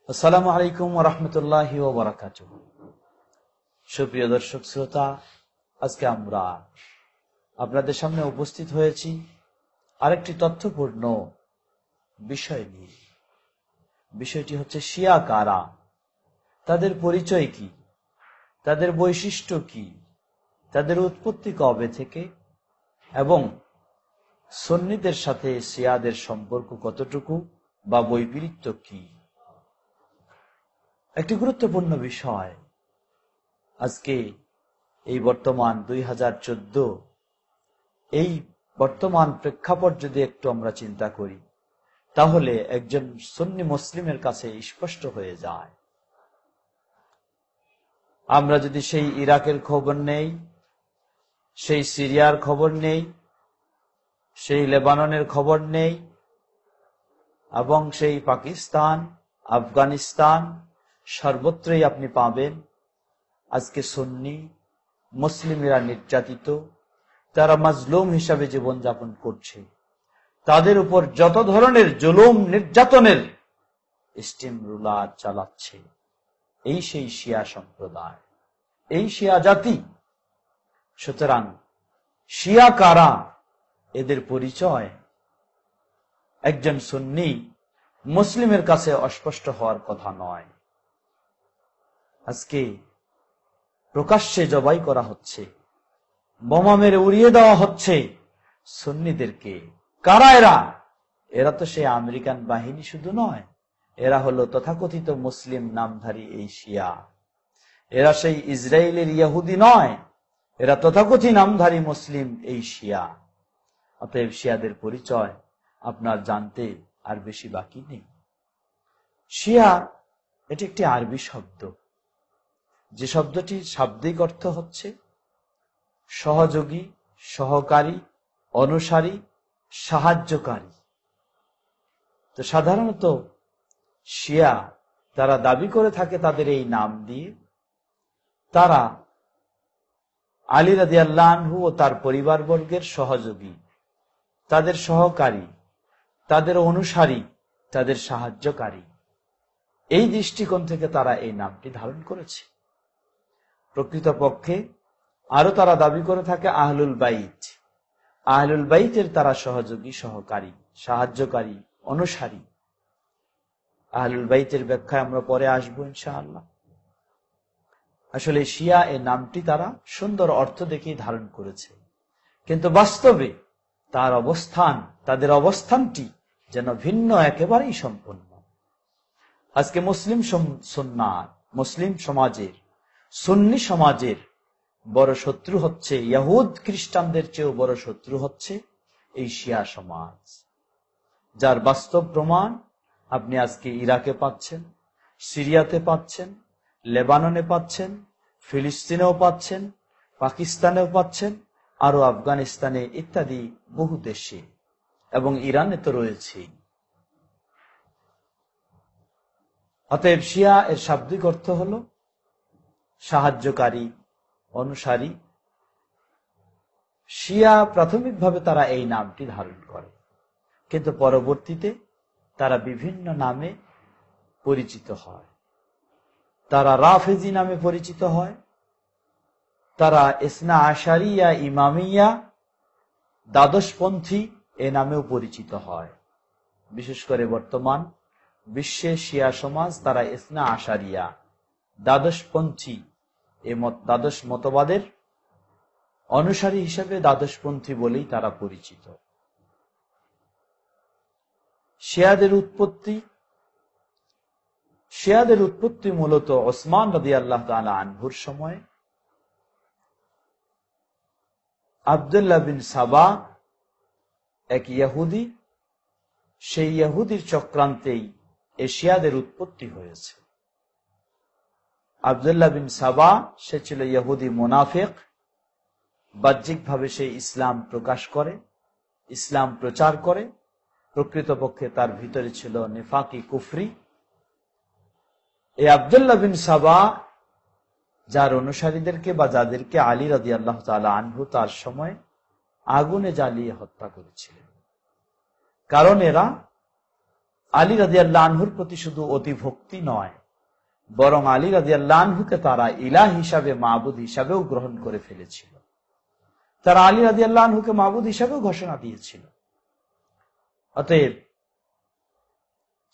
আসসালামু আলাইকুম ওয়া রাহমাতুল্লাহি ওয়া বারাকাতুহু। সুপ্রিয় দর্শক শ্রোতা, আজকে আমরা আপনাদের সামনে উপস্থিত হয়েছি আরেকটি তথ্যপূর্ণ বিষয় নিয়ে। বিষয়টি হচ্ছে শিয়া কারা, তাদের পরিচয় কি, তাদের বৈশিষ্ট্য কি, তাদের উৎপত্তি কবে থেকে এবং সুন্নিদের সাথে শিয়াদের সম্পর্ক কতটুকু বা বৈপরীত্য কি। একটি গুরুত্বপূর্ণ বিষয়। আজকে এই বর্তমান 2014 এই বর্তমান প্রেক্ষাপট যদি একটু আমরা চিন্তা করি, তাহলে একজন সুন্নি মুসলিমের কাছে স্পষ্ট হয়ে যায়। আমরা যদি সেই ইরাকের খবর নেই, সেই সিরিয়ার খবর নেই, সেই লেবাননের খবর নেই, এবং সেই পাকিস্তান, আফগানিস্তান, সর্বত্রই আপনি পাবেন আজকে সুন্নি মুসলিমেরা নির্যাতিত, তারা মাজলুম হিসাবে জীবনযাপন করছে। তাদের উপর যত ধরনের জুলুম নির্যাতনের স্টিম রুলার চালাচ্ছে এই সেই শিয়া সম্প্রদায়, এই শিয়া জাতি। সুতরাং শিয়া কারা, এদের পরিচয় একজন সুন্নি মুসলিমের কাছে অস্পষ্ট হওয়ার কথা নয়। আজকে প্রকাশ্যে জবাই করা হচ্ছে, বোমা মেরে উড়িয়ে দেওয়া হচ্ছে সুন্নিদেরকে। কারা এরা? এরা তো সেই আমেরিকান বাহিনী শুধু নয়, এরা হলো তথাকথিত মুসলিম নামধারী এই শিয়া। এরা সেই ইসরায়েলের ইহুদি নয়, এরা তথাকথিত নামধারী মুসলিম এই শিয়া। অতএব শিয়াদের পরিচয় আপনার জানতে আর বেশি বাকি নেই। শিয়া এটি একটি আরবি শব্দ, যে শব্দটির শাব্দিক অর্থ হচ্ছে সহযোগী, সহকারী, অনুসারী, সাহায্যকারী। তো সাধারণত শিয়া তারা দাবি করে থাকে তাদের এই নাম দিয়ে তারা আলী রাদিয়াল্লাহু আনহু ও তার পরিবারবর্গের সহযোগী, তাদের সহকারী, তাদের অনুসারী, তাদের সাহায্যকারী। এই দৃষ্টিকোণ থেকে তারা এই নামটি ধারণ করেছে। প্রকৃতপক্ষে আরো তারা দাবি করে থাকে আহলুল বাইত। আহলুল বাইতের তারা সহযোগী, সহকারী, সাহায্যকারী, অনুসারী। আহলুল বাইতের ব্যাখ্যায় আমরা পরে আসবো ইনশাআল্লাহ। আসলে শিয়া এই নামটি তারা সুন্দর অর্থ দেখেই ধারণ করেছে, কিন্তু বাস্তবে তার অবস্থান, তাদের অবস্থানটি যেন ভিন্ন, একেবারেই সম্পূর্ণ। আজকে মুসলিম সুন্নাত, মুসলিম সমাজের, সুন্নি সমাজের বড় শত্রু হচ্ছে, ইহুদ খ্রিস্টানদের চেয়েও বড় শত্রু হচ্ছে এই শিয়া সমাজ, যার বাস্তব প্রমাণ আপনি আজকে ইরাকে পাচ্ছেন, সিরিয়াতে পাচ্ছেন, লেবাননে পাচ্ছেন, ফিলিস্তিনেও পাচ্ছেন, পাকিস্তানেও পাচ্ছেন, আরো আফগানিস্তানে ইত্যাদি বহু দেশে, এবং ইরানে তো রয়েছেই। অতএব শিয়া এর শাব্দিক অর্থ হল সাহায্যকারী, অনুসারী। শিয়া প্রাথমিকভাবে তারা এই নামটি ধারণ করে, কিন্তু পরবর্তীতে তারা বিভিন্ন নামে পরিচিত হয়। তারা রাফেজি নামে পরিচিত হয়, তারা ইসনা আশারিয়া, ইমামিয়া, দ্বাদশপন্থী এ নামেও পরিচিত হয়। বিশেষ করে বর্তমান বিশ্বে শিয়া সমাজ তারা ইসনা আশারিয়া, দ্বাদশপন্থী, দ্বাদশ মতবাদের অনুসারী হিসেবে দ্বাদশপন্থী বলেই তারা পরিচিত। শিয়াদের উৎপত্তি মূলত ওসমান রাদিয়াল্লাহু তাআলা আনহুর সময়ে। আব্দুল্লাহ বিন সাবা এক ইহুদি, সেই ইহুদির চক্রান্তেই শিয়াদের উৎপত্তি হয়েছে। আব্দুল্লাহ বিন সাবা সে ছিল ইহুদি মুনাফিক। বাহ্যিকভাবে সে ইসলাম প্রকাশ করে, ইসলাম প্রচার করে, প্রকৃতপক্ষে তার ভিতরে ছিল নিফাকি, কুফরি। এই আব্দুল্লাহ বিন সাবা যার অনুসারীদেরকে বা যাদেরকে আলী রাদিয়াল্লাহু তাআলা আনহু তার সময় আগুনে জ্বালিয়ে হত্যা করেছিলেন, কারণ এরা আলী রাদিয়াল্লাহু আনহুর প্রতি শুধু অতিভক্তি নয়, বরং আলী রাদিয়াল্লাহু আনহুকে তারা ইলাহ হিসাবে, মাবুদ হিসাবেও গ্রহণ করে ফেলেছিল। তারা আলী রাদিয়াল্লাহু আনহুকে মাবুদ হিসাবেও ঘোষণা দিয়েছিল। অতএব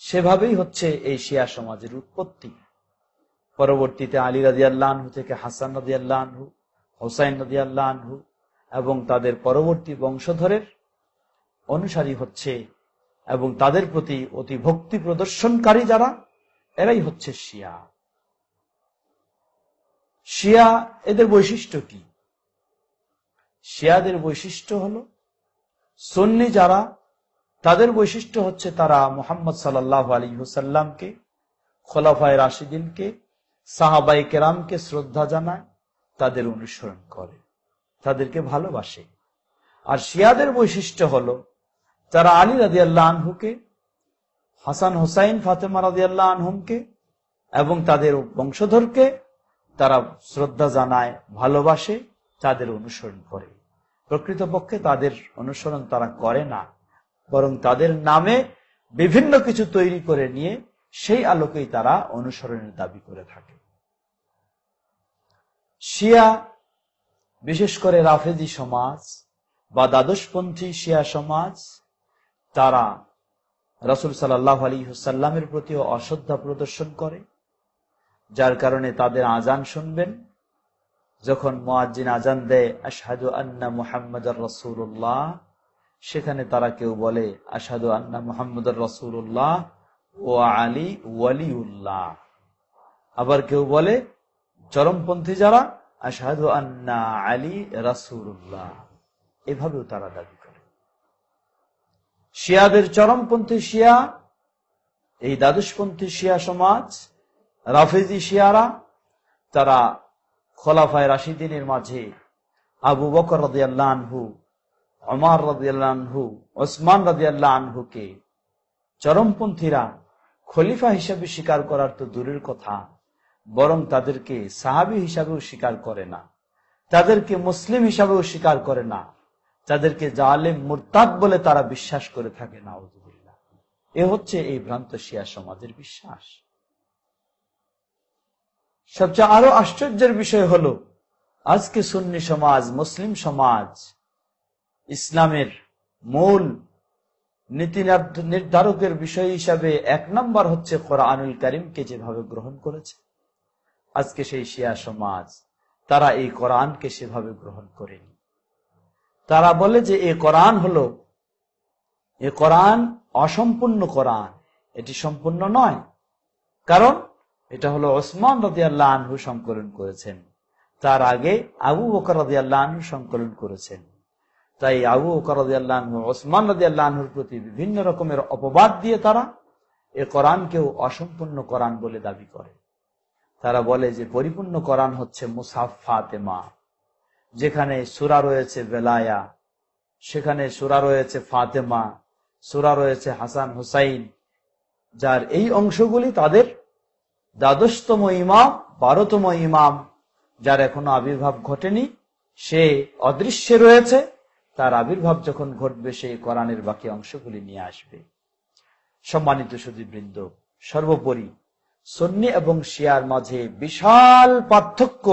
সেভাবেই হচ্ছে এই শিয়া সমাজের উৎপত্তি। পরবর্তীতে আলী রাদিয়াল্লাহু আনহু থেকে হাসান রাদিয়াল্লাহু আনহু, হুসাইন রাদিয়াল্লাহু আনহু এবং তাদের পরবর্তী বংশধরের অনুসারী হচ্ছে এবং তাদের প্রতি অতি ভক্তি প্রদর্শনকারী যারা, এরাই হচ্ছে শিয়া। শিয়া এদের বৈশিষ্ট্য কি? শিয়াদের বৈশিষ্ট্য হলো, সুন্নি যারা, তাদের বৈশিষ্ট্য হচ্ছে তারা মুহাম্মদ সাল্লাল্লাহু আলাইহি ওয়াসাল্লামকে, খোলাফায়ে রাশিদিনকে, সাহাবায়ে কেরামকে শ্রদ্ধা জানায়, তাদের অনুসরণ করে, তাদেরকে ভালোবাসে। আর শিয়াদের বৈশিষ্ট্য হলো তারা আলী রাদিয়াল্লাহু আনহুকে, হাসান হুসাইন ফাতেমা রাদিয়াল্লাহু আনহুমকে এবং তাদের বংশধরকে তারা শ্রদ্ধা জানায়, ভালোবাসে, তাদের অনুসরণ করে। প্রকৃতপক্ষে তাদের অনুসরণ তারা করে না, বরং তাদের নামে বিভিন্ন কিছু তৈরি করে নিয়ে সেই আলোকেই তারা অনুসরণের দাবি করে থাকে। শিয়া, বিশেষ করে রাফেজি সমাজ বা দ্বাদশপন্থী শিয়া সমাজ, তারা রাসূল সাল্লাল্লাহু আলাইহি ওয়াসাল্লামের প্রতিও অশ্রদ্ধা প্রদর্শন করে, যার কারণে তাদের আজান শুনবেন, যখন মুয়াজ্জিন আজান দেয় আশহাদু আন্না মুহাম্মাদার রাসূলুল্লাহ, সেখানে তারা কেউ বলে আশহাদু আন্না মুহাম্মাদার রাসূলুল্লাহ ওয়া আলী ওয়ালিউল্লাহ। আবার কেউ বলে, চরমপন্থী যারা, আশহাদু আন্না আলী রাসূলুল্লাহ। এভাবেও তারা দাবি করে। শিয়াদের চরমপন্থী শিয়া, এই দ্বাদশপন্থী শিয়া সমাজ, রাফেজি শিয়ারা, তারা খোলাফায়ে রাশিদিনের মাঝে আবু বকর রাদিয়াল্লাহু আনহু, ওমর রাদিয়াল্লাহু আনহু, ওসমান রাদিয়াল্লাহু আনহুকে চরমপন্থীরা খলিফা হিসাবে স্বীকার করার তো দূরের কথা, বরং তাদেরকে সাহাবী হিসাবেও স্বীকার করে না, তাদেরকে মুসলিম হিসাবেও স্বীকার করে না, তাদেরকে জালেম মুরতাদ বলে তারা বিশ্বাস করে থাকে। নাউযুবিল্লাহ। এ হচ্ছে এই ভ্রান্ত শিয়া সমাজের বিশ্বাস। সবচেয়ে আরো আশ্চর্যের বিষয় হলো, আজকে সুন্নি সমাজ, মুসলিম সমাজ ইসলামের মূল নীতি নির্ধারকের বিষয় হিসাবে 1 নম্বর হচ্ছে কোরআনুল কারীমকে যেভাবে গ্রহণ করেছে, আজকে সেই শিয়া সমাজ তারা এই কোরআনকে সেভাবে গ্রহণ করেনি। তারা বলে যে এই কোরআন হলো, এই কোরআন অসম্পূর্ণ কোরআন, এটি সম্পূর্ণ নয়, কারণ এটা হলো ওসমান রাদিয়াল্লাহু আনহু সংকলন করেছেন, তার আগে আবু বকর রাদিয়াল্লাহু আনহু সংকলন করেছেন। তাই আবু বকর রাদিয়াল্লাহু আনহু, ওসমান রাদিয়াল্লাহু আনহুর প্রতি বিভিন্ন রকমের অপবাদ দিয়ে তারা এই কোরআনকেও অসম্পূর্ণ কোরআন বলে দাবি করে। তারা বলে যে পরিপূর্ণ কোরআন হচ্ছে মুসহাফ ফাতেমা, যেখানে সূরা রয়েছে বেলায়া, সেখানে সূরা রয়েছে ফাতেমা, সূরা রয়েছে হাসান হুসাইন, যার এই অংশগুলি তাদের দ্বাদশতম ইমাম, 12তম ইমাম, যার এখনো আবির্ভাব ঘটেনি, সে অদৃশ্যে রয়েছে, তার আবির্ভাব যখন ঘটবে সেই কোরআনের বাকি অংশগুলি নিয়ে আসবে। সম্মানিত সুধীবৃন্দ, সর্বোপরি সুন্নি এবং শিয়ার মাঝে বিশাল পার্থক্য,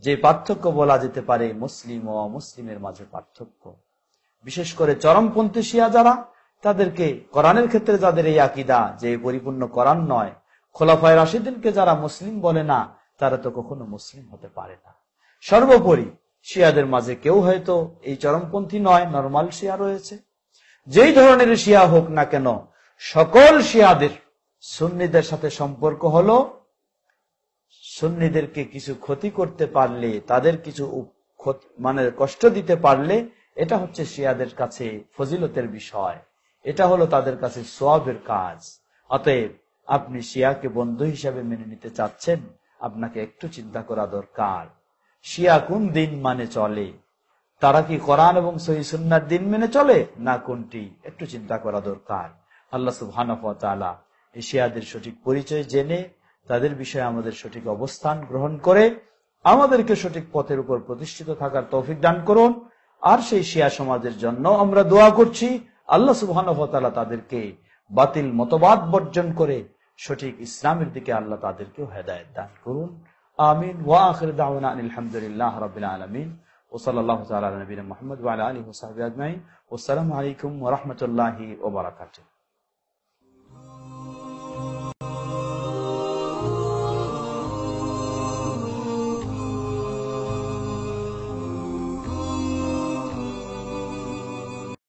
যে পার্থক্য বলা যেতে পারে মুসলিম ও অমুসলিমের মাঝে পার্থক্য। বিশেষ করে চরমপন্থী শিয়া যারা, তাদেরকে কোরআনের ক্ষেত্রে যাদের এই আকীদা যে পরিপূর্ণ কোরআন নয়, খোলাফায়ে রাশিদিনকে যারা মুসলিম বলে না, তারা তো কখনো মুসলিম হতে পারে না। সর্বোপরি শিয়াদের মাঝে কেউ হয়তো এই চরমপন্থী নয়, নরমাল শিয়া রয়েছে। যেই ধরনের শিয়া হোক না কেন, সকল শিয়াদের সুন্নিদের সাথে সম্পর্ক হলো, সুন্নিদেরকে কিছু ক্ষতি করতে পারলে, তাদের কিছু কষ্ট দিতে পারলে, এটা হচ্ছে শিয়াদের কাছে ফজিলতের বিষয়, এটা হলো তাদের কাছে সওয়াবের কাজ। অতএব আপনি শিয়াকে বন্ধু হিসাবে মেনে নিতে চাচ্ছেন, আপনাকে একটু চিন্তা করা দরকার, শিয়া কোন দিন মানে চলে, তারা কি কোরআন এবং সহিহ সুন্নাহর দিন মেনে চলে না কোনটি, একটু চিন্তা করা দরকার। আল্লাহ সুবহানাহু ওয়া তাআলা এই শিয়াদের সঠিক পরিচয় জেনে তাদের বিষয়ে আমাদের সঠিক অবস্থান গ্রহণ করে আমাদেরকে সঠিক পথের উপর প্রতিষ্ঠিত থাকার তৌফিক দান করুন। আর সেই শিয়া সমাজের জন্য আমরা দোয়া করছি, আল্লাহ সুবহানাহু ওয়া তাআলা তাদেরকে বাতিল মতবাদ বর্জন করে সঠিক ইসলামের দিকে আল্লাহ তাদেরকেও হেদায়েত দান করুন। আমিন। ওয়া আখির দাওয়ানা আলহামদুলিল্লাহ রাব্বিল আলামিন ওয়া সাল্লাল্লাহু তাআলা আলা নবিয়িনা মুহাম্মদ ওয়া আলা আলিহি ওয়া সাহবিহি আজমাইন। ওয়াসসালামু আলাইকুম ওয়া রাহমাতুল্লাহি ওয়া বারাকাতুহু।